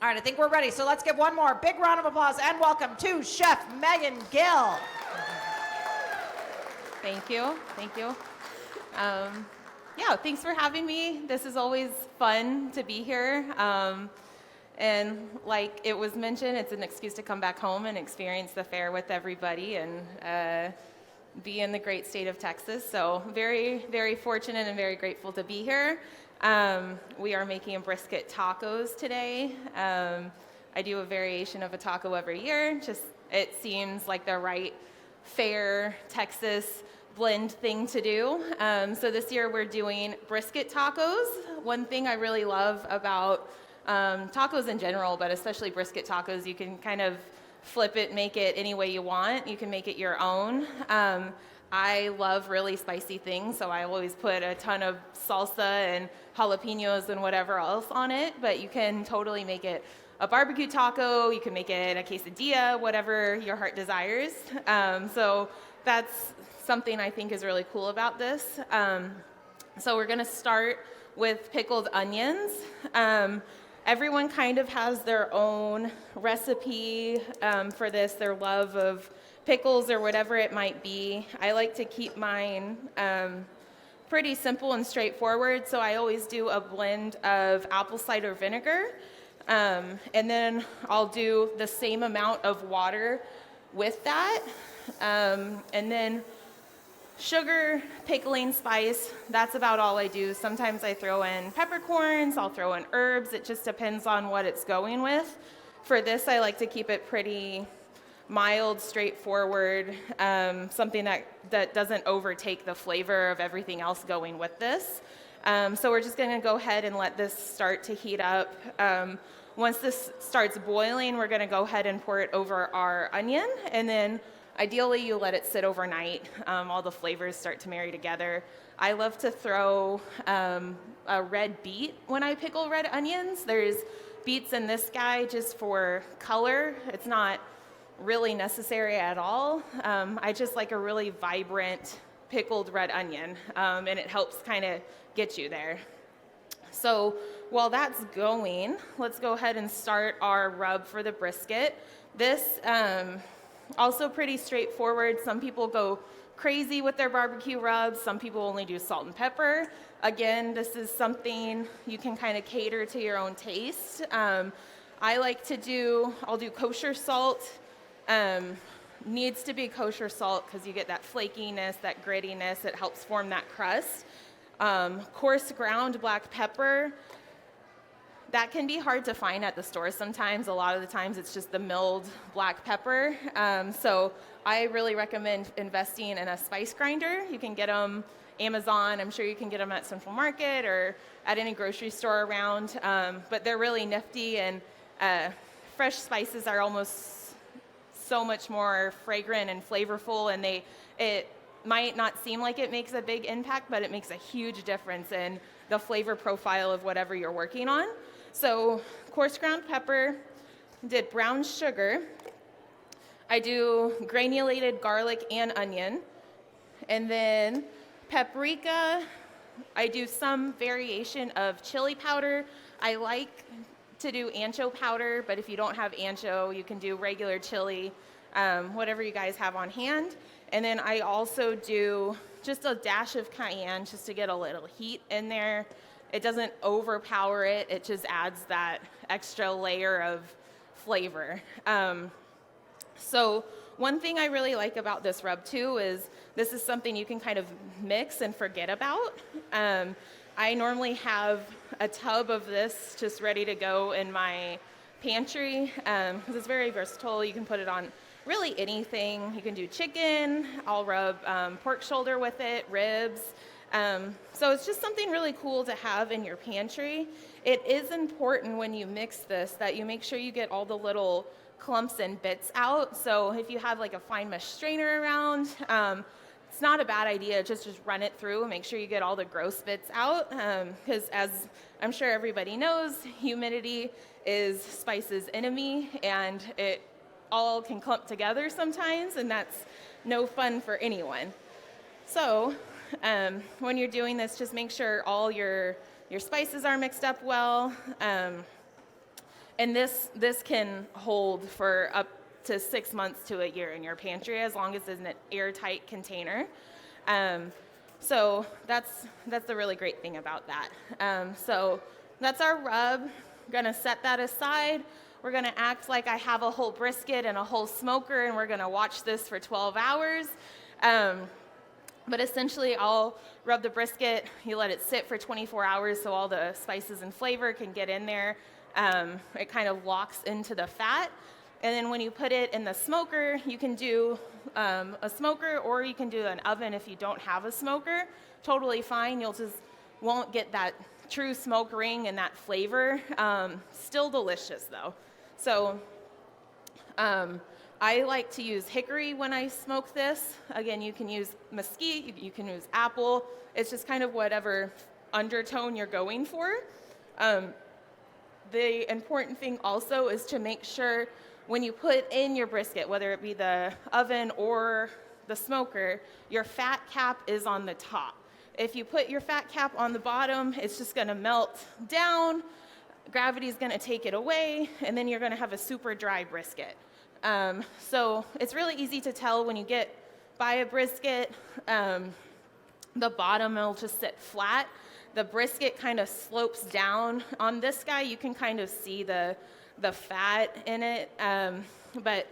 All right, I think we're ready. So let's give one more big round of applause and welcome to Chef Megan Gill. Thank you. Thank you. Yeah, thanks for having me. This is always fun to be here. And like it was mentioned, it's an excuse to come back home and experience the fair with everybody and be in the great state of Texas. So very, very fortunate and very grateful to be here. We are making brisket tacos today. I do a variation of a taco every year. Just it seems like the right fair Texas blend thing to do. So this year we're doing brisket tacos. One thing I really love about tacos in general, but especially brisket tacos, you can kind of flip it, make it any way you want. You can make it your own. I love really spicy things, so I always put a ton of salsa and jalapenos and whatever else on it, but you can totally make it a barbecue taco, you can make it a quesadilla, whatever your heart desires. So that's something I think is really cool about this. So we're gonna start with pickled onions. Everyone kind of has their own recipe for this, their love of pickles or whatever it might be. I like to keep mine pretty simple and straightforward, so I always do a blend of apple cider vinegar, and then I'll do the same amount of water with that, and then sugar, pickling spice, that's about all I do. Sometimes I throw in peppercorns, I'll throw in herbs, it just depends on what it's going with. For this, I like to keep it pretty mild, straightforward, something that doesn't overtake the flavor of everything else going with this. So we're just gonna go ahead and let this start to heat up. Once this starts boiling, we're gonna go ahead and pour it over our onion, and then ideally, you let it sit overnight. All the flavors start to marry together. I love to throw a red beet when I pickle red onions. There's beets in this guy just for color. It's not really necessary at all. I just like a really vibrant pickled red onion, and it helps kind of get you there. So while that's going, let's go ahead and start our rub for the brisket. This also pretty straightforward. Some people go crazy with their barbecue rubs. Some people only do salt and pepper. Again, this is something you can kind of cater to your own taste. I like to I'll do kosher salt. Needs to be kosher salt because you get that flakiness, that grittiness. It helps form that crust. Coarse ground black pepper. That can be hard to find at the store sometimes. A lot of the times it's just the milled black pepper. So I really recommend investing in a spice grinder. You can get them Amazon. I'm sure you can get them at Central Market or at any grocery store around. But they're really nifty, and fresh spices are almost so much more fragrant and flavorful, and it might not seem like it makes a big impact, but it makes a huge difference in the flavor profile of whatever you're working on. So coarse ground pepper, did brown sugar, I do granulated garlic and onion, and then paprika, I do some variation of chili powder. I like to do ancho powder, but if you don't have ancho, you can do regular chili, whatever you guys have on hand. And then I also do just a dash of cayenne just to get a little heat in there. It doesn't overpower it. It just adds that extra layer of flavor. So one thing I really like about this rub too is this is something you can kind of mix and forget about. I normally have a tub of this just ready to go in my pantry because it's very versatile. You can put it on really anything. You can do chicken. I'll rub pork shoulder with it, ribs. So it's just something really cool to have in your pantry. It is important when you mix this that you make sure you get all the little clumps and bits out. So if you have like a fine mesh strainer around, it's not a bad idea. Just run it through and make sure you get all the gross bits out. Because as I'm sure everybody knows, humidity is spice's enemy, and it all can clump together sometimes, and that's no fun for anyone. So when you're doing this, just make sure all your spices are mixed up well. And this can hold for up to 6 months to a year in your pantry, as long as it's in an airtight container. So that's the really great thing about that. So that's our rub. We're gonna set that aside. We're gonna act like I have a whole brisket and a whole smoker, and we're gonna watch this for 12 hours. But essentially, I'll rub the brisket. You let it sit for 24 hours so all the spices and flavor can get in there. It kind of locks into the fat. And then when you put it in the smoker, you can do a smoker, or you can do an oven if you don't have a smoker. Totally fine. You'll just won't get that true smoke ring and that flavor. Still delicious though. So I like to use hickory when I smoke this. Again, you can use mesquite, you can use apple. It's just kind of whatever undertone you're going for. The important thing also is to make sure when you put in your brisket, whether it be the oven or the smoker, your fat cap is on the top. If you put your fat cap on the bottom, it's just gonna melt down, gravity's gonna take it away, and then you're gonna have a super dry brisket. So it's really easy to tell when you buy a brisket, the bottom will just sit flat. The brisket kind of slopes down. On this guy, you can kind of see the fat in it, but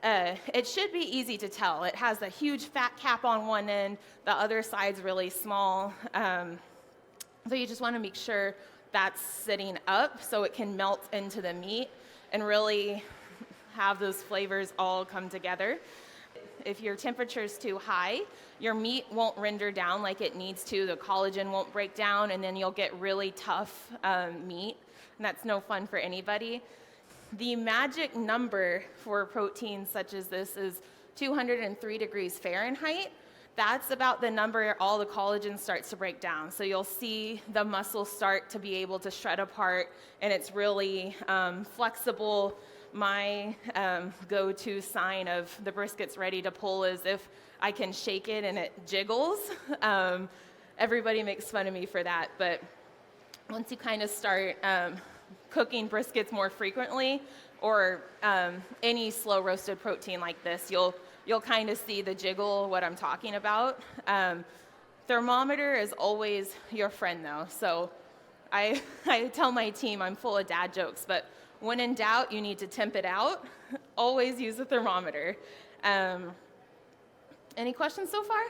it should be easy to tell. It has a huge fat cap on one end, the other side's really small. So you just want to make sure that's sitting up so it can melt into the meat and really have those flavors all come together. If your temperature is too high, your meat won't render down like it needs to. The collagen won't break down, and then you'll get really tough meat, and that's no fun for anybody. The magic number for protein such as this is 203 degrees Fahrenheit. That's about the number all the collagen starts to break down. So you'll see the muscle start to be able to shred apart, and it's really flexible. My go-to sign of the brisket's ready to pull is if I can shake it and it jiggles. Everybody makes fun of me for that, but once you kind of start cooking briskets more frequently, or any slow roasted protein like this, you'll kind of see the jiggle, what I'm talking about. Thermometer is always your friend though. So I tell my team I'm full of dad jokes, but when in doubt, you need to temp it out. Always use a thermometer. Any questions so far?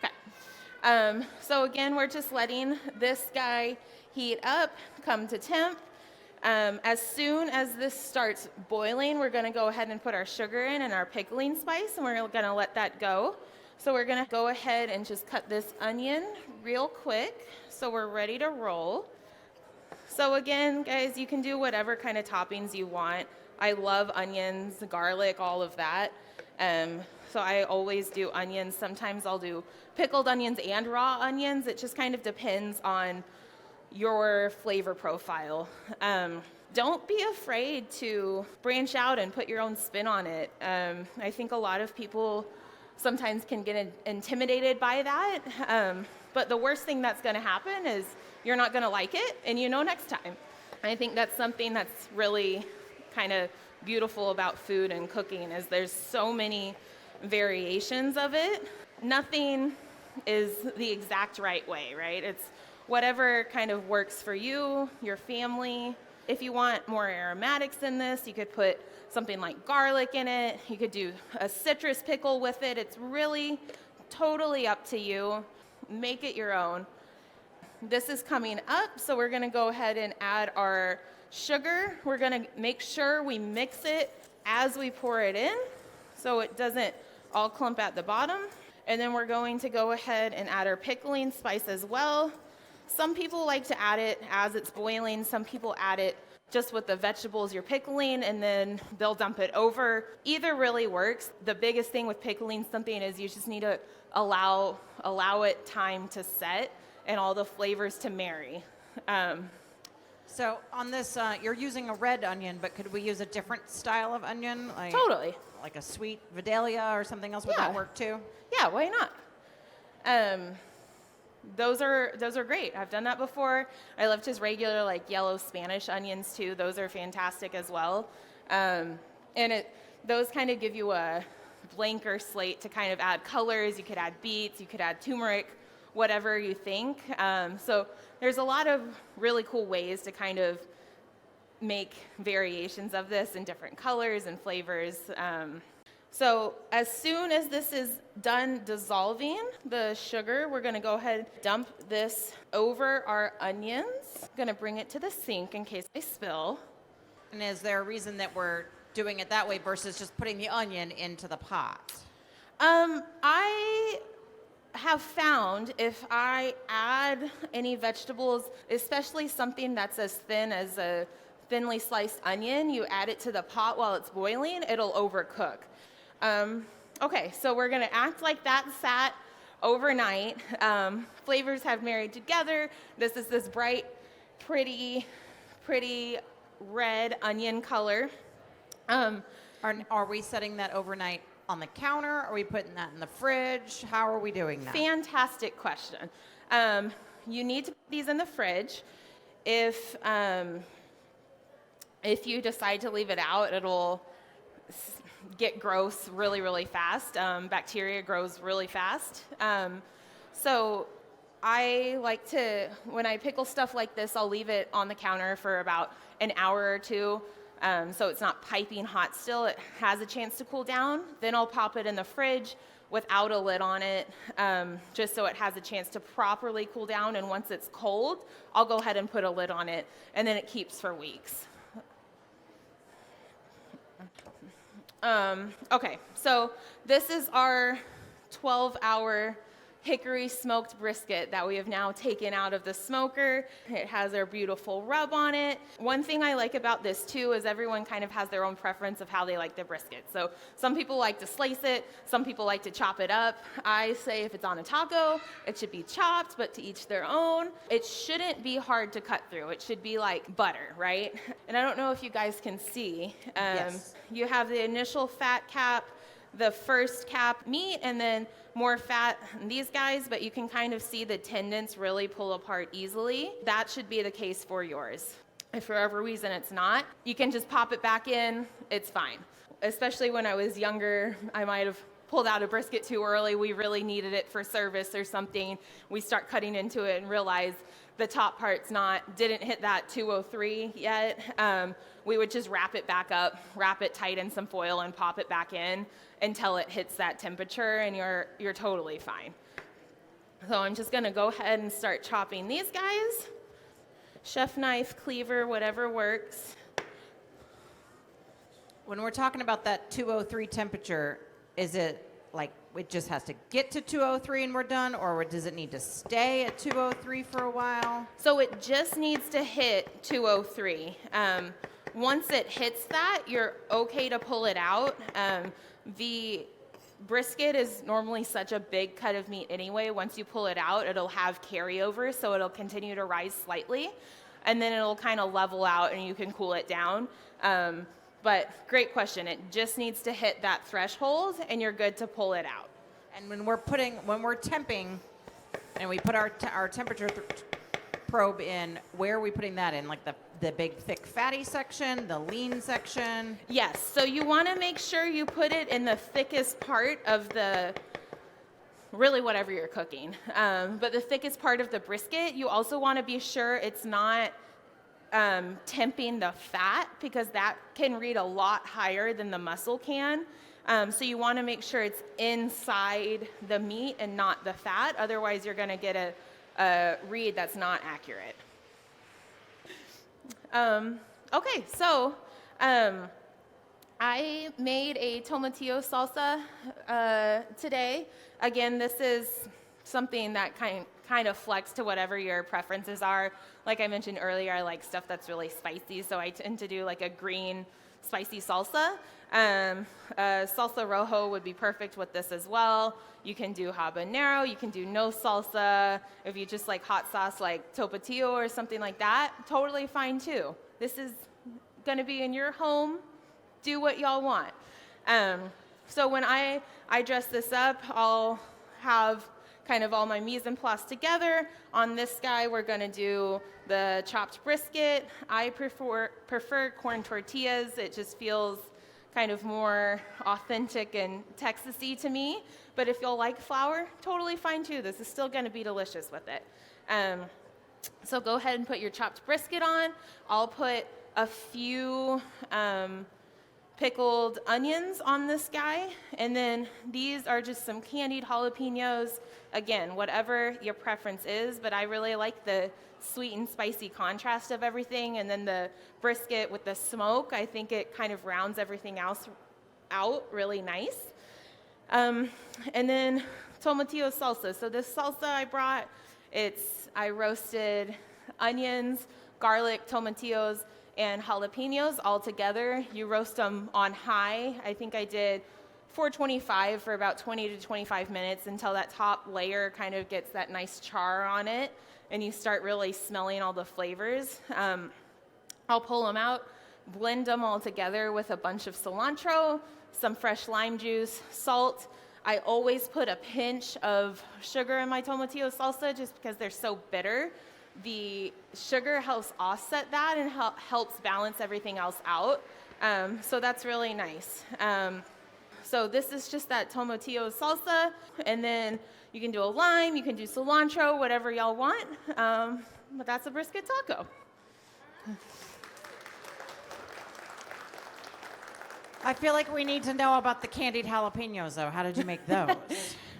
Okay. So again, we're just letting this guy heat up, come to temp. As soon as this starts boiling, we're gonna go ahead and put our sugar in and our pickling spice, and we're gonna let that go. So we're gonna go ahead and just cut this onion real quick so we're ready to roll. So again, guys, you can do whatever kind of toppings you want. I love onions, garlic, all of that. So I always do onions. Sometimes I'll do pickled onions and raw onions. It just kind of depends on your flavor profile. Don't be afraid to branch out and put your own spin on it. I think a lot of people sometimes can get intimidated by that. But the worst thing that's going to happen is you're not going to like it, and you know next time. I think that's something that's really kind of beautiful about food and cooking is there's so many variations of it. Nothing is the exact right way, right? It's whatever kind of works for you, your family. If you want more aromatics in this, you could put something like garlic in it. You could do a citrus pickle with it. It's really totally up to you. Make it your own. This is coming up, so we're gonna go ahead and add our sugar. We're gonna make sure we mix it as we pour it in so it doesn't all clump at the bottom. And then we're going to go ahead and add our pickling spice as well. Some people like to add it as it's boiling. Some people add it just with the vegetables you're pickling, and then they'll dump it over. Either really works. The biggest thing with pickling something is you just need to allow it time to set and all the flavors to marry. So on this, you're using a red onion, but could we use a different style of onion? Totally. Like a sweet Vidalia or something else? Would that work too? Yeah, why not? those are great. I've done that before. I love just regular like yellow Spanish onions too. Those are fantastic as well. Those kind of give you a blanker slate to kind of add colors. You could add beets, you could add turmeric, whatever you think. So there's a lot of really cool ways to kind of make variations of this in different colors and flavors. So as soon as this is done dissolving the sugar, we're gonna go ahead and dump this over our onions. Gonna bring it to the sink in case they spill. And is there a reason that we're doing it that way versus just putting the onion into the pot? I have found if I add any vegetables, especially something that's as thin as a thinly sliced onion, you add it to the pot while it's boiling, it'll overcook. Okay, so we're gonna act like that sat overnight. Flavors have married together. This is this bright, pretty red onion color. Are we setting that overnight on the counter? Are we putting that in the fridge? How are we doing that? Fantastic question. You need to put these in the fridge. If you decide to leave it out, it'll get gross really fast. Bacteria grows really fast. So I like to, when I pickle stuff like this, I'll leave it on the counter for about an hour or two. So it's not piping hot still. It has a chance to cool down. Then I'll pop it in the fridge without a lid on it, just so it has a chance to properly cool down. And once it's cold, I'll go ahead and put a lid on it, and then it keeps for weeks. Okay, so this is our 12-hour hickory smoked brisket that we have now taken out of the smoker. It has our beautiful rub on it. One thing I like about this too is everyone kind of has their own preference of how they like their brisket. So some people like to slice it, some people like to chop it up. I say if it's on a taco, it should be chopped, but to each their own. It shouldn't be hard to cut through. It should be like butter, right? And I don't know if you guys can see. Yes. You have the initial fat cap, the first cap meat, and then more fat in these guys, but you can kind of see the tendons really pull apart easily. That should be the case for yours. If for whatever reason it's not, you can just pop it back in, it's fine. Especially when I was younger, I might have pulled out a brisket too early. We really needed it for service or something. We start cutting into it and realize the top part's didn't hit that 203 yet. We would just wrap it back up, wrap it tight in some foil, and pop it back in until it hits that temperature, and you're totally fine. So I'm just gonna go ahead and start chopping these guys. Chef knife, cleaver, whatever works. When we're talking about that 203 temperature, is it like it just has to get to 203 and we're done, or does it need to stay at 203 for a while? So it just needs to hit 203. Once it hits that, you're okay to pull it out. The brisket is normally such a big cut of meat anyway. Once you pull it out, it'll have carryover, so it'll continue to rise slightly, and then it'll kind of level out and you can cool it down. But great question. It just needs to hit that threshold and you're good to pull it out. And when we're temping, and we put our temperature probe in, where are we putting that in? Like the big, thick, fatty section, the lean section? Yes, so you want to make sure you put it in the thickest part of really whatever you're cooking. But the thickest part of the brisket, you also want to be sure it's not temping the fat, because that can read a lot higher than the muscle can. So you want to make sure it's inside the meat and not the fat. Otherwise, you're going to get a read that's not accurate. Okay, so I made a tomatillo salsa today. Again, this is something that kind of flex to whatever your preferences are. Like I mentioned earlier, I like stuff that's really spicy, so I tend to do like a green spicy salsa. Salsa rojo would be perfect with this as well. You can do habanero, you can do no salsa. If you just like hot sauce like tomatillo or something like that, totally fine too. This is gonna be in your home. Do what y'all want. So when I dress this up, I'll have kind of all my mise en place together. On this guy, we're gonna do the chopped brisket. I prefer corn tortillas. It just feels kind of more authentic and Texas-y to me. But if you'll like flour, totally fine too. This is still gonna be delicious with it. So go ahead and put your chopped brisket on. I'll put a few pickled onions on this guy. And then these are just some candied jalapenos. Again, whatever your preference is, but I really like the sweet and spicy contrast of everything. And then the brisket with the smoke, I think it kind of rounds everything else out really nice. And then tomatillo salsa. So this salsa I brought, I roasted onions, garlic, tomatillos, and jalapenos all together. You roast them on high. I think I did 425 for about 20 to 25 minutes until that top layer kind of gets that nice char on it and you start really smelling all the flavors. I'll pull them out, blend them all together with a bunch of cilantro, some fresh lime juice, salt. I always put a pinch of sugar in my tomatillo salsa just because they're so bitter. The sugar helps offset that and helps balance everything else out. So that's really nice. So this is just that tomatillo salsa, and then you can do a lime, you can do cilantro, whatever y'all want. But that's a brisket taco. I feel like we need to know about the candied jalapenos, though. How did you make those?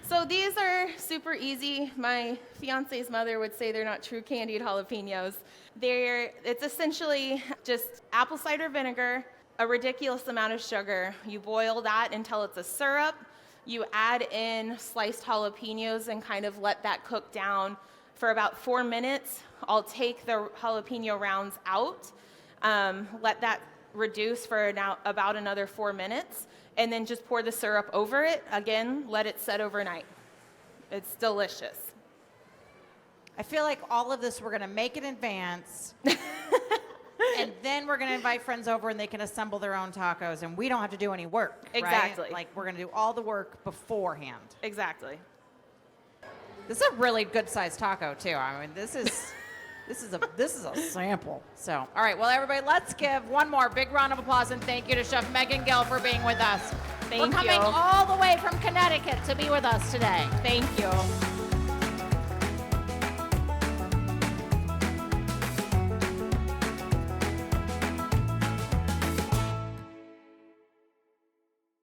So these are super easy. My fiance's mother would say they're not true candied jalapenos. It's essentially just apple cider vinegar, a ridiculous amount of sugar. You boil that until it's a syrup. You add in sliced jalapenos and kind of let that cook down for about 4 minutes. I'll take the jalapeno rounds out, let that reduce for about another 4 minutes, and then just pour the syrup over it. Again, let it set overnight. It's delicious. I feel like all of this we're going to make in advance, and then we're going to invite friends over and they can assemble their own tacos, and we don't have to do any work. Exactly. Right? Like, we're going to do all the work beforehand. Exactly. This is a really good sized taco too. I mean, this is a sample. So, all right, well, everybody, let's give one more big round of applause and thank you to Chef Megan Gill for being with us. Thank We're coming you. all the way from Connecticut to be with us today. Thank you.